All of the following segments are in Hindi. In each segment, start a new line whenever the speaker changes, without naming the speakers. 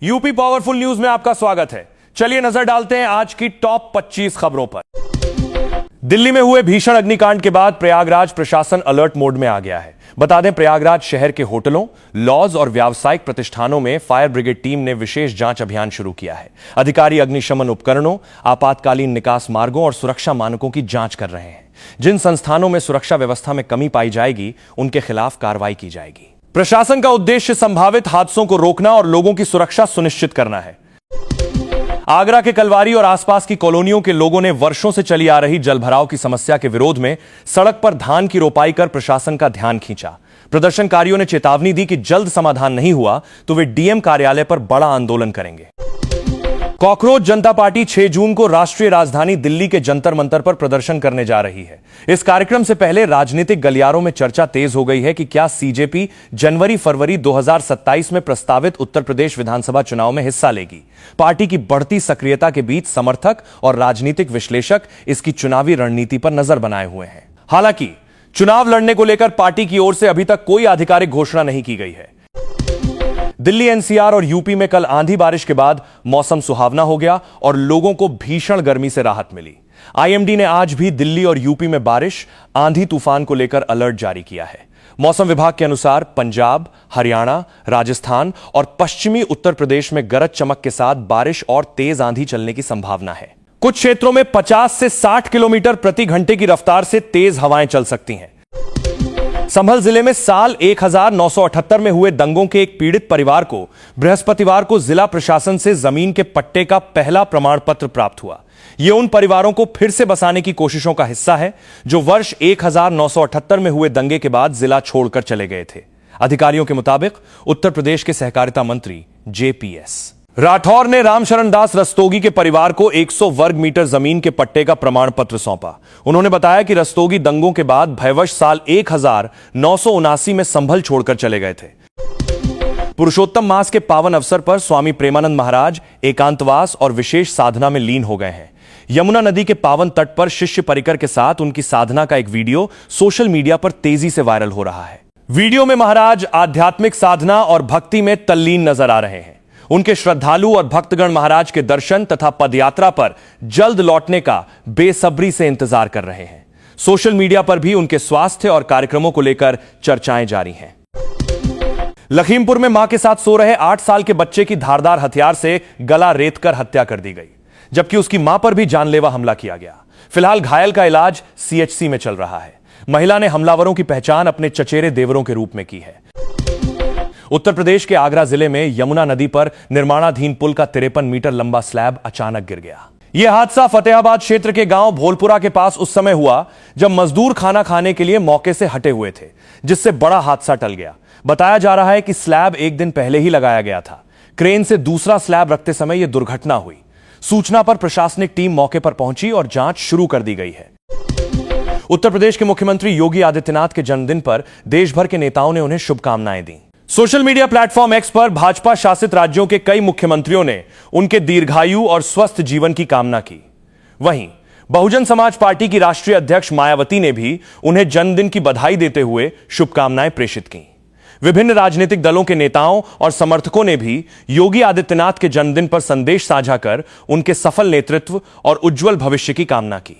यूपी पावरफुल न्यूज में आपका स्वागत है। चलिए नजर डालते हैं आज की टॉप 25 खबरों पर। दिल्ली में हुए भीषण अग्निकांड के बाद प्रयागराज प्रशासन अलर्ट मोड में आ गया है। बता दें, प्रयागराज शहर के होटलों, लॉज और व्यावसायिक प्रतिष्ठानों में फायर ब्रिगेड टीम ने विशेष जांच अभियान शुरू किया है। अधिकारी अग्निशमन उपकरणों, आपातकालीन निकास मार्गों और सुरक्षा मानकों की जांच कर रहे हैं। जिन संस्थानों में सुरक्षा व्यवस्था में कमी पाई जाएगी, उनके खिलाफ कार्रवाई की जाएगी। प्रशासन का उद्देश्य संभावित हादसों को रोकना और लोगों की सुरक्षा सुनिश्चित करना है। आगरा के कलवारी और आसपास की कॉलोनियों के लोगों ने वर्षों से चली आ रही जलभराव की समस्या के विरोध में सड़क पर धान की रोपाई कर प्रशासन का ध्यान खींचा। प्रदर्शनकारियों ने चेतावनी दी कि जल्द समाधान नहीं हुआ तो वे डीएम कार्यालय पर बड़ा आंदोलन करेंगे। कॉकरोच जनता पार्टी 6 जून को राष्ट्रीय राजधानी दिल्ली के जंतर मंतर पर प्रदर्शन करने जा रही है। इस कार्यक्रम से पहले राजनीतिक गलियारों में चर्चा तेज हो गई है कि क्या सीजेपी जनवरी-फरवरी 2027 में प्रस्तावित उत्तर प्रदेश विधानसभा चुनाव में हिस्सा लेगी। पार्टी की बढ़ती सक्रियता के बीच समर्थक और राजनीतिक विश्लेषक इसकी चुनावी रणनीति पर नजर बनाए हुए हैं। हालांकि चुनाव लड़ने को लेकर पार्टी की ओर से अभी तक कोई आधिकारिक घोषणा नहीं की गई है। दिल्ली, एनसीआर और यूपी में कल आंधी बारिश के बाद मौसम सुहावना हो गया और लोगों को भीषण गर्मी से राहत मिली। आईएमडी ने आज भी दिल्ली और यूपी में बारिश, आंधी तूफान को लेकर अलर्ट जारी किया है। मौसम विभाग के अनुसार पंजाब, हरियाणा, राजस्थान और पश्चिमी उत्तर प्रदेश में गरज चमक के साथ बारिश और तेज आंधी चलने की संभावना है। कुछ क्षेत्रों में 50 से 60 किलोमीटर प्रति घंटे की रफ्तार से तेज हवाएं चल सकती हैं। संभल जिले में साल 1978 में हुए दंगों के एक पीड़ित परिवार को बृहस्पतिवार को जिला प्रशासन से जमीन के पट्टे का पहला प्रमाण पत्र प्राप्त हुआ। यह उन परिवारों को फिर से बसाने की कोशिशों का हिस्सा है जो वर्ष 1978 में हुए दंगे के बाद जिला छोड़कर चले गए थे। अधिकारियों के मुताबिक उत्तर प्रदेश के सहकारिता मंत्री जेपीएस राठौर ने रामशरण दास रस्तोगी के परिवार को 100 वर्ग मीटर जमीन के पट्टे का प्रमाण पत्र सौंपा। उन्होंने बताया कि रस्तोगी दंगों के बाद भयवश साल 1979 में संभल छोड़कर चले गए थे। पुरुषोत्तम मास के पावन अवसर पर स्वामी प्रेमानंद महाराज एकांतवास और विशेष साधना में लीन हो गए हैं। यमुना नदी के पावन तट पर शिष्य परिकर के साथ उनकी साधना का एक वीडियो सोशल मीडिया पर तेजी से वायरल हो रहा है। वीडियो में महाराज आध्यात्मिक साधना और भक्ति में तल्लीन नजर आ रहे हैं। उनके श्रद्धालु और भक्तगण महाराज के दर्शन तथा पदयात्रा पर जल्द लौटने का बेसब्री से इंतजार कर रहे हैं। सोशल मीडिया पर भी उनके स्वास्थ्य और कार्यक्रमों को लेकर चर्चाएं जारी हैं। लखीमपुर में मां के साथ सो रहे 8 साल के बच्चे की धारदार हथियार से गला रेतकर हत्या कर दी गई, जबकि उसकी मां पर भी जानलेवा हमला किया गया। फिलहाल घायल का इलाज सीएचसी में चल रहा है। महिला ने हमलावरों की पहचान अपने चचेरे देवरों के रूप में की है। उत्तर प्रदेश के आगरा जिले में यमुना नदी पर निर्माणाधीन पुल का 53 मीटर लंबा स्लैब अचानक गिर गया। यह हादसा फतेहाबाद क्षेत्र के गांव भोलपुरा के पास उस समय हुआ जब मजदूर खाना खाने के लिए मौके से हटे हुए थे, जिससे बड़ा हादसा टल गया। बताया जा रहा है कि स्लैब एक दिन पहले ही लगाया गया था। क्रेन से दूसरा स्लैब रखते समय यह दुर्घटना हुई। सूचना पर प्रशासनिक टीम मौके पर पहुंची और जांच शुरू कर दी गई है। उत्तर प्रदेश के मुख्यमंत्री योगी आदित्यनाथ के जन्मदिन पर देश भर के नेताओं ने उन्हें शुभकामनाएं दी। सोशल मीडिया प्लेटफॉर्म एक्स पर भाजपा शासित राज्यों के कई मुख्यमंत्रियों ने उनके दीर्घायु और स्वस्थ जीवन की कामना की। वहीं बहुजन समाज पार्टी की राष्ट्रीय अध्यक्ष मायावती ने भी उन्हें जन्मदिन की बधाई देते हुए शुभकामनाएं प्रेषित की। विभिन्न राजनीतिक दलों के नेताओं और समर्थकों ने भी योगी आदित्यनाथ के जन्मदिन पर संदेश साझा कर उनके सफल नेतृत्व और उज्जवल भविष्य की कामना की।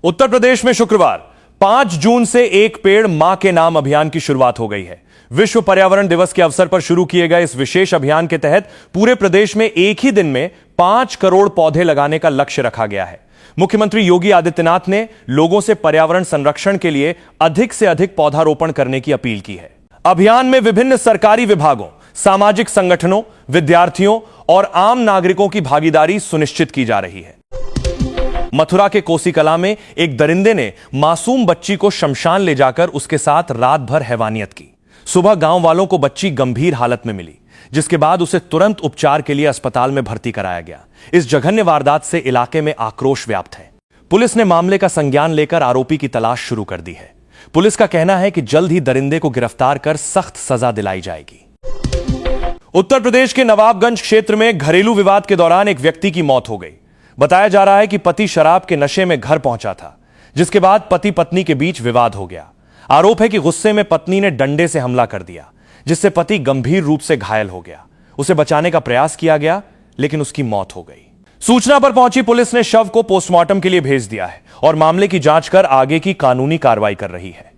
उत्तर प्रदेश में शुक्रवार 5 जून से एक पेड़ मां के नाम अभियान की शुरुआत हो गई है। विश्व पर्यावरण दिवस के अवसर पर शुरू किए गए इस विशेष अभियान के तहत पूरे प्रदेश में एक ही दिन में 5 करोड़ पौधे लगाने का लक्ष्य रखा गया है। मुख्यमंत्री योगी आदित्यनाथ ने लोगों से पर्यावरण संरक्षण के लिए अधिक से अधिक पौधारोपण करने की अपील की है। अभियान में विभिन्न सरकारी विभागों, सामाजिक संगठनों, विद्यार्थियों और आम नागरिकों की भागीदारी सुनिश्चित की जा रही है। मथुरा के कोसी कला में एक दरिंदे ने मासूम बच्ची को शमशान ले जाकर उसके साथ रात भर हैवानियत की। सुबह गांव वालों को बच्ची गंभीर हालत में मिली, जिसके बाद उसे तुरंत उपचार के लिए अस्पताल में भर्ती कराया गया। इस जघन्य वारदात से इलाके में आक्रोश व्याप्त है। पुलिस ने मामले का संज्ञान लेकर आरोपी की तलाश शुरू कर दी है। पुलिस का कहना है कि जल्द ही दरिंदे को गिरफ्तार कर सख्त सजा दिलाई जाएगी। उत्तर प्रदेश के नवाबगंज क्षेत्र में घरेलू विवाद के दौरान एक व्यक्ति की मौत हो गई। बताया जा रहा है कि पति शराब के नशे में घर पहुंचा था, जिसके बाद पति पत्नी के बीच विवाद हो गया। आरोप है कि गुस्से में पत्नी ने डंडे से हमला कर दिया, जिससे पति गंभीर रूप से घायल हो गया। उसे बचाने का प्रयास किया गया, लेकिन उसकी मौत हो गई। सूचना पर पहुंची पुलिस ने शव को पोस्टमार्टम के लिए भेज दिया है और मामले की जांच कर आगे की कानूनी कार्रवाई कर रही है।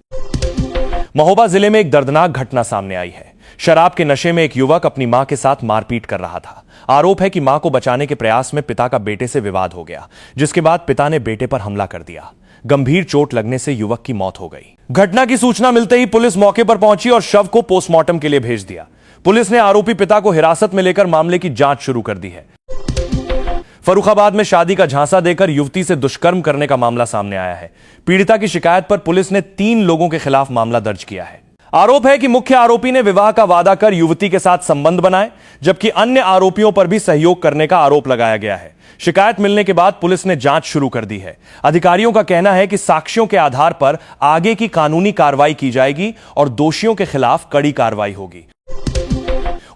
महोबा जिले में एक दर्दनाक घटना सामने आई है। शराब के नशे में एक युवक अपनी मां के साथ मारपीट कर रहा था। आरोप है कि मां को बचाने के प्रयास में पिता का बेटे से विवाद हो गया, जिसके बाद पिता ने बेटे पर हमला कर दिया। गंभीर चोट लगने से युवक की मौत हो गई। घटना की सूचना मिलते ही पुलिस मौके पर पहुंची और शव को पोस्टमार्टम के लिए भेज दिया। पुलिस ने आरोपी पिता को हिरासत में लेकर मामले की जांच शुरू कर दी है। फर्रुखाबाद में शादी का झांसा देकर युवती से दुष्कर्म करने का मामला सामने आया है। पीड़िता की शिकायत पर पुलिस ने 3 लोगों के खिलाफ मामला दर्ज किया है। आरोप है कि मुख्य आरोपी ने विवाह का वादा कर युवती के साथ संबंध बनाए, जबकि अन्य आरोपियों पर भी सहयोग करने का आरोप लगाया गया है। शिकायत मिलने के बाद पुलिस ने जांच शुरू कर दी है। अधिकारियों का कहना है कि साक्ष्यों के आधार पर आगे की कानूनी कार्रवाई की जाएगी और दोषियों के खिलाफ कड़ी कार्रवाई होगी।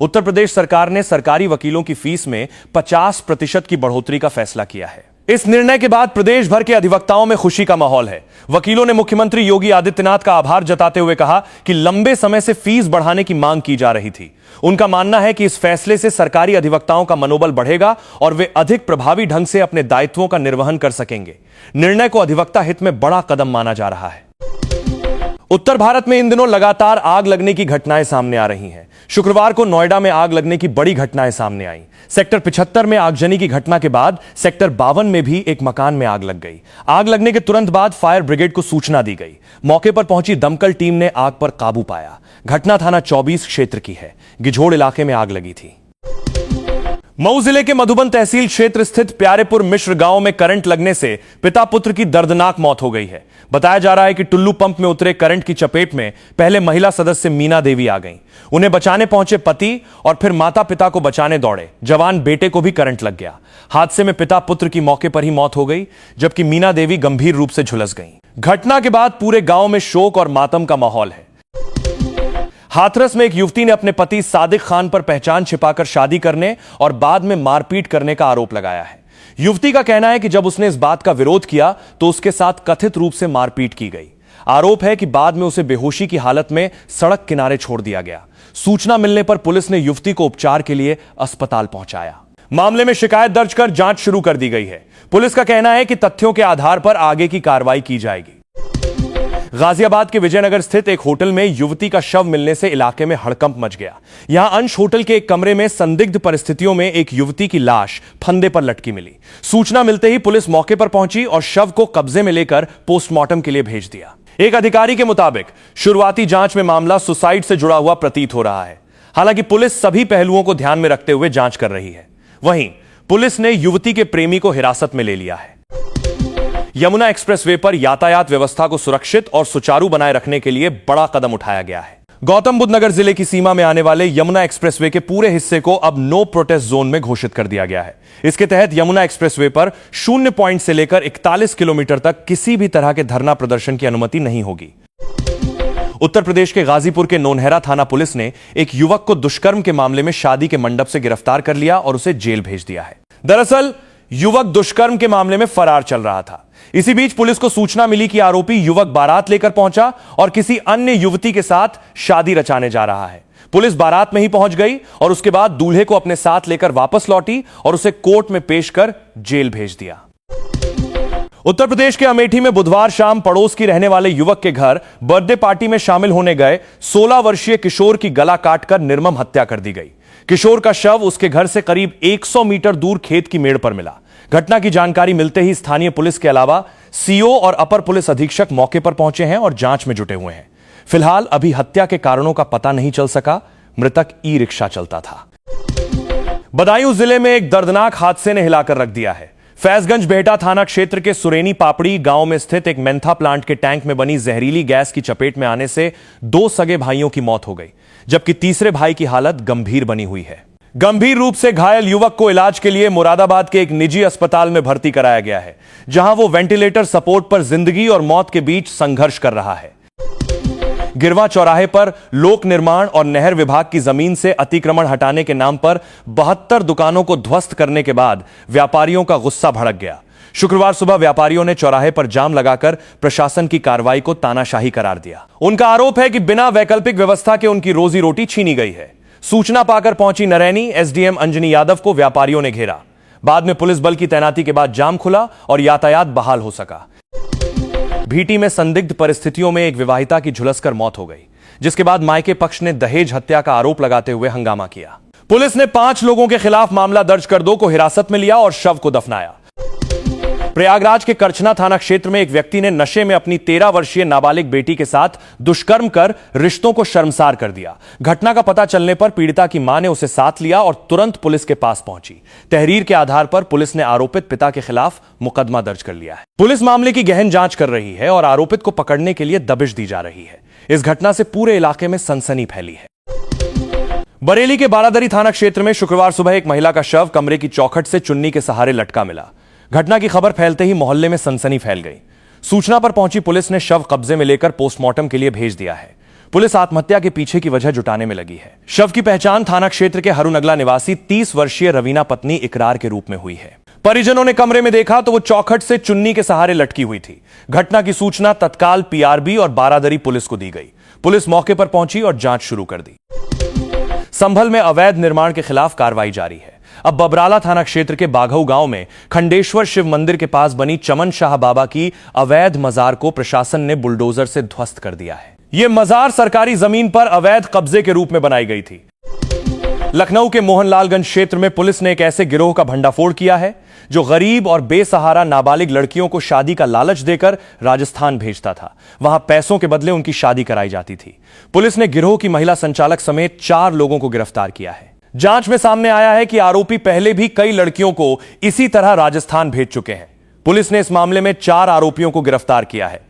उत्तर प्रदेश सरकार ने सरकारी वकीलों की फीस में 50% की बढ़ोतरी का फैसला किया है। इस निर्णय के बाद प्रदेश भर के अधिवक्ताओं में खुशी का माहौल है। वकीलों ने मुख्यमंत्री योगी आदित्यनाथ का आभार जताते हुए कहा कि लंबे समय से फीस बढ़ाने की मांग की जा रही थी। उनका मानना है कि इस फैसले से सरकारी अधिवक्ताओं का मनोबल बढ़ेगा और वे अधिक प्रभावी ढंग से अपने दायित्वों का निर्वहन कर सकेंगे। निर्णय को अधिवक्ता हित में बड़ा कदम माना जा रहा है। उत्तर भारत में इन दिनों लगातार आग लगने की घटनाएं सामने आ रही हैं। शुक्रवार को नोएडा में आग लगने की बड़ी घटनाएं सामने आईं। सेक्टर 75 में आगजनी की घटना के बाद सेक्टर 52 में भी एक मकान में आग लग गई। आग लगने के तुरंत बाद फायर ब्रिगेड को सूचना दी गई। मौके पर पहुंची दमकल टीम ने आग पर काबू पाया। घटना थाना 24 क्षेत्र की है। गिझोड़ इलाके में आग लगी थी। मऊ जिले के मधुबन तहसील क्षेत्र स्थित प्यारेपुर मिश्र गांव में करंट लगने से पिता पुत्र की दर्दनाक मौत हो गई है। बताया जा रहा है कि टुल्लू पंप में उतरे करंट की चपेट में पहले महिला सदस्य मीना देवी आ गईं। उन्हें बचाने पहुंचे पति और फिर माता पिता को बचाने दौड़े जवान बेटे को भी करंट लग गया। हादसे में पिता पुत्र की मौके पर ही मौत हो गई, जबकि मीना देवी गंभीर रूप से झुलस गईं। घटना के बाद पूरे गांव में शोक और मातम का माहौल है। हाथरस में एक युवती ने अपने पति सादिक खान पर पहचान छिपाकर शादी करने और बाद में मारपीट करने का आरोप लगाया है। युवती का कहना है कि जब उसने इस बात का विरोध किया तो उसके साथ कथित रूप से मारपीट की गई। आरोप है कि बाद में उसे बेहोशी की हालत में सड़क किनारे छोड़ दिया गया। सूचना मिलने पर पुलिस ने युवती को उपचार के लिए अस्पताल पहुंचाया। मामले में शिकायत दर्ज कर जांच शुरू कर दी गई है। पुलिस का कहना है कि तथ्यों के आधार पर आगे की कार्रवाई की जाएगी। गाजियाबाद के विजयनगर स्थित एक होटल में युवती का शव मिलने से इलाके में हड़कंप मच गया। यहां अंश होटल के एक कमरे में संदिग्ध परिस्थितियों में एक युवती की लाश फंदे पर लटकी मिली। सूचना मिलते ही पुलिस मौके पर पहुंची और शव को कब्जे में लेकर पोस्टमार्टम के लिए भेज दिया। एक अधिकारी के मुताबिक शुरुआती जांच में मामला सुसाइड से जुड़ा हुआ प्रतीत हो रहा है। हालांकि पुलिस सभी पहलुओं को ध्यान में रखते हुए जांच कर रही है। वहीं पुलिस ने युवती के प्रेमी को हिरासत में ले लिया है। यमुना एक्सप्रेसवे पर यातायात व्यवस्था को सुरक्षित और सुचारू बनाए रखने के लिए बड़ा कदम उठाया गया है। गौतम बुद्ध नगर जिले की सीमा में आने वाले यमुना एक्सप्रेसवे के पूरे हिस्से को अब नो प्रोटेस्ट जोन में घोषित कर दिया गया है। इसके तहत यमुना एक्सप्रेसवे पर 0 पॉइंट से लेकर 41 किलोमीटर तक किसी भी तरह के धरना प्रदर्शन की अनुमति नहीं होगी। उत्तर प्रदेश के गाजीपुर के नोनहरा थाना पुलिस ने एक युवक को दुष्कर्म के मामले में शादी के मंडप से गिरफ्तार कर लिया और उसे जेल भेज दिया है। दरअसल युवक दुष्कर्म के मामले में फरार चल रहा था। इसी बीच पुलिस को सूचना मिली कि आरोपी युवक बारात लेकर पहुंचा और किसी अन्य युवती के साथ शादी रचाने जा रहा है। पुलिस बारात में ही पहुंच गई और उसके बाद दूल्हे को अपने साथ लेकर वापस लौटी और उसे कोर्ट में पेश कर जेल भेज दिया। उत्तर प्रदेश के अमेठी में बुधवार शाम पड़ोस की रहने वाले युवक के घर बर्थडे पार्टी में शामिल होने गए 16 वर्षीय किशोर की गला काटकर निर्मम हत्या कर दी गई। किशोर का शव उसके घर से करीब 100 मीटर दूर खेत की मेड़ पर मिला। घटना की जानकारी मिलते ही स्थानीय पुलिस के अलावा सीओ और अपर पुलिस अधीक्षक मौके पर पहुंचे हैं और जांच में जुटे हुए हैं। फिलहाल अभी हत्या के कारणों का पता नहीं चल सका। मृतक ई रिक्शा चलता था। बदायूं जिले में एक दर्दनाक हादसे ने हिलाकर रख दिया है। फैजगंज बेहटा थाना क्षेत्र के सुरेनी पापड़ी गांव में स्थित एक मेंथा प्लांट के टैंक में बनी जहरीली गैस की चपेट में आने से 2 सगे भाइयों की मौत हो गई, जबकि तीसरे भाई की हालत गंभीर बनी हुई है। गंभीर रूप से घायल युवक को इलाज के लिए मुरादाबाद के एक निजी अस्पताल में भर्ती कराया गया है, जहां वो वेंटिलेटर सपोर्ट पर जिंदगी और मौत के बीच संघर्ष कर रहा है। गिरवा चौराहे पर लोक निर्माण और नहर विभाग की जमीन से अतिक्रमण हटाने के नाम पर 72 दुकानों को ध्वस्त करने के बाद व्यापारियों का गुस्सा भड़क गया। शुक्रवार सुबह व्यापारियों ने चौराहे पर जाम लगाकर प्रशासन की कार्रवाई को तानाशाही करार दिया। उनका आरोप है कि बिना वैकल्पिक व्यवस्था के उनकी रोजी रोटी छीनी गई है। सूचना पाकर पहुंची नरैनी एसडीएम अंजनी यादव को व्यापारियों ने घेरा। बाद में पुलिस बल की तैनाती के बाद जाम खुला और यातायात बहाल हो सका। भीटी में संदिग्ध परिस्थितियों में एक विवाहिता की झुलसकर मौत हो गई, जिसके बाद मायके पक्ष ने दहेज हत्या का आरोप लगाते हुए हंगामा किया। पुलिस ने 5 लोगों के खिलाफ मामला दर्ज कर 2 को हिरासत में लिया और शव को दफनाया। प्रयागराज के करछना थाना क्षेत्र में एक व्यक्ति ने नशे में अपनी 13 वर्षीय नाबालिग बेटी के साथ दुष्कर्म कर रिश्तों को शर्मसार कर दिया। घटना का पता चलने पर पीड़िता की मां ने उसे साथ लिया और तुरंत पुलिस के पास पहुंची। तहरीर के आधार पर पुलिस ने आरोपित पिता के खिलाफ मुकदमा दर्ज कर लिया है। पुलिस मामले की गहन जांच कर रही है और आरोपित को पकड़ने के लिए दबिश दी जा रही है। इस घटना से पूरे इलाके में सनसनी फैली है। बरेली के बारादरी थाना क्षेत्र में शुक्रवार सुबह एक महिला का शव कमरे की चौखट से चुन्नी के सहारे लटका मिला। घटना की खबर फैलते ही मोहल्ले में सनसनी फैल गई। सूचना पर पहुंची पुलिस ने शव कब्जे में लेकर पोस्टमार्टम के लिए भेज दिया है। पुलिस आत्महत्या के पीछे की वजह जुटाने में लगी है। शव की पहचान थाना क्षेत्र के हरुनगला निवासी 30 वर्षीय रवीना पत्नी इकरार के रूप में हुई है। परिजनों ने कमरे में देखा तो वो चौखट से चुन्नी के सहारे लटकी हुई थी। घटना की सूचना तत्काल पीआरबी और बारादरी पुलिस को दी गई। पुलिस मौके पर पहुंची और जांच शुरू कर दी। संभल में अवैध निर्माण के खिलाफ कार्रवाई जारी है। अब बबराला थाना क्षेत्र के बाघऊ गांव में खंडेश्वर शिव मंदिर के पास बनी चमन शाह बाबा की अवैध मजार को प्रशासन ने बुलडोजर से ध्वस्त कर दिया है। यह मजार सरकारी जमीन पर अवैध कब्जे के रूप में बनाई गई थी। लखनऊ के मोहनलालगंज क्षेत्र में पुलिस ने एक ऐसे गिरोह का भंडाफोड़ किया है जो गरीब और बेसहारा नाबालिग लड़कियों को शादी का लालच देकर राजस्थान भेजता था। वहां पैसों के बदले उनकी शादी कराई जाती थी। पुलिस ने गिरोह की महिला संचालक समेत 4 लोगों को गिरफ्तार किया है। जांच में सामने आया है कि आरोपी पहले भी कई लड़कियों को इसी तरह राजस्थान भेज चुके हैं। पुलिस ने इस मामले में 4 आरोपियों को गिरफ्तार किया है।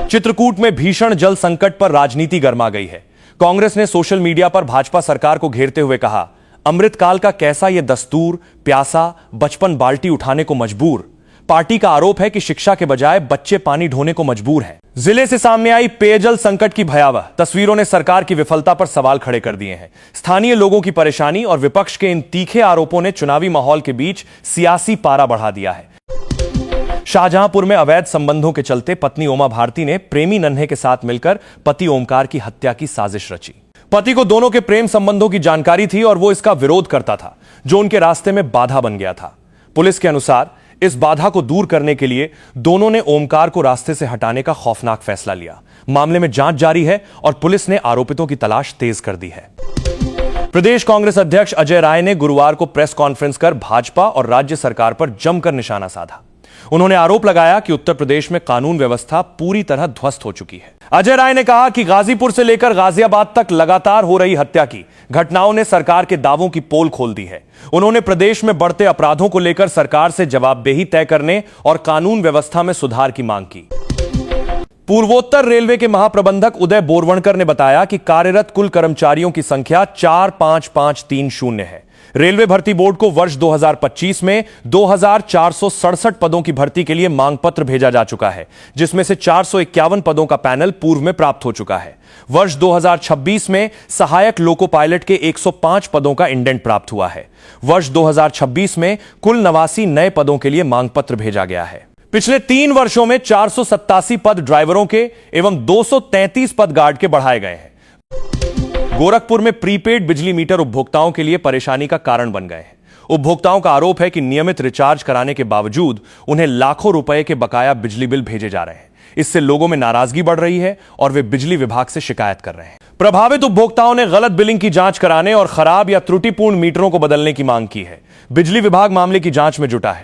चित्रकूट में भीषण जल संकट पर राजनीति गर्मा गई है। कांग्रेस ने सोशल मीडिया पर भाजपा सरकार को घेरते हुए कहा, अमृतकाल का कैसा यह दस्तूर, प्यासा बचपन बाल्टी उठाने को मजबूर। पार्टी का आरोप है कि शिक्षा के बजाय बच्चे पानी ढोने को मजबूर हैं। जिले से सामने आई पेयजल संकट की भयावह तस्वीरों ने सरकार की विफलता पर सवाल खड़े कर दिए हैं। स्थानीय लोगों की परेशानी और विपक्ष के इन तीखे आरोपों ने चुनावी माहौल के बीच सियासी पारा बढ़ा दिया है। शाहजहांपुर में अवैध संबंधों के चलते पत्नी उमा भारती ने प्रेमी नन्हे के साथ मिलकर पति ओमकार की हत्या की साजिश रची। पति को दोनों के प्रेम संबंधों की जानकारी थी और वो इसका विरोध करता था, जो उनके रास्ते में बाधा बन गया था। पुलिस के अनुसार इस बाधा को दूर करने के लिए दोनों ने ओमकार को रास्ते से हटाने का खौफनाक फैसला लिया। मामले में जांच जारी है और पुलिस ने आरोपितों की तलाश तेज कर दी है। प्रदेश कांग्रेस अध्यक्ष अजय राय ने गुरुवार को प्रेस कॉन्फ्रेंस कर भाजपा और राज्य सरकार पर जमकर निशाना साधा। उन्होंने आरोप लगाया कि उत्तर प्रदेश में कानून व्यवस्था पूरी तरह ध्वस्त हो चुकी है। अजय राय ने कहा कि गाजीपुर से लेकर गाजियाबाद तक लगातार हो रही हत्या की घटनाओं ने सरकार के दावों की पोल खोल दी है। उन्होंने प्रदेश में बढ़ते अपराधों को लेकर सरकार से जवाबदेही तय करने और कानून व्यवस्था में सुधार की मांग की। पूर्वोत्तर रेलवे के महाप्रबंधक उदय बोरवणकर ने बताया कि कार्यरत कुल कर्मचारियों की संख्या 45530 है। रेलवे भर्ती बोर्ड को वर्ष 2025 में 2467 पदों की भर्ती के लिए मांग पत्र भेजा जा चुका है, जिसमें से 451 पदों का पैनल पूर्व में प्राप्त हो चुका है। वर्ष 2026 में सहायक लोको पायलट के 105 पदों का इंडेंट प्राप्त हुआ है। वर्ष 2026 में कुल 89 नए पदों के लिए मांग पत्र भेजा गया है। पिछले 3 वर्षों में 487 पद ड्राइवरों के एवं 233 पद गार्ड के बढ़ाए गए हैं। गोरखपुर में प्रीपेड बिजली मीटर उपभोक्ताओं के लिए परेशानी का कारण बन गए हैं। उपभोक्ताओं का आरोप है कि नियमित रिचार्ज कराने के बावजूद उन्हें लाखों रुपए के बकाया बिजली बिल भेजे जा रहे हैं। इससे लोगों में नाराजगी बढ़ रही है और वे बिजली विभाग से शिकायत कर रहे हैं। प्रभावित उपभोक्ताओं ने गलत बिलिंग की जांच कराने और खराब या त्रुटिपूर्ण मीटरों को बदलने की मांग की है। बिजली विभाग मामले की जांच में जुटा है।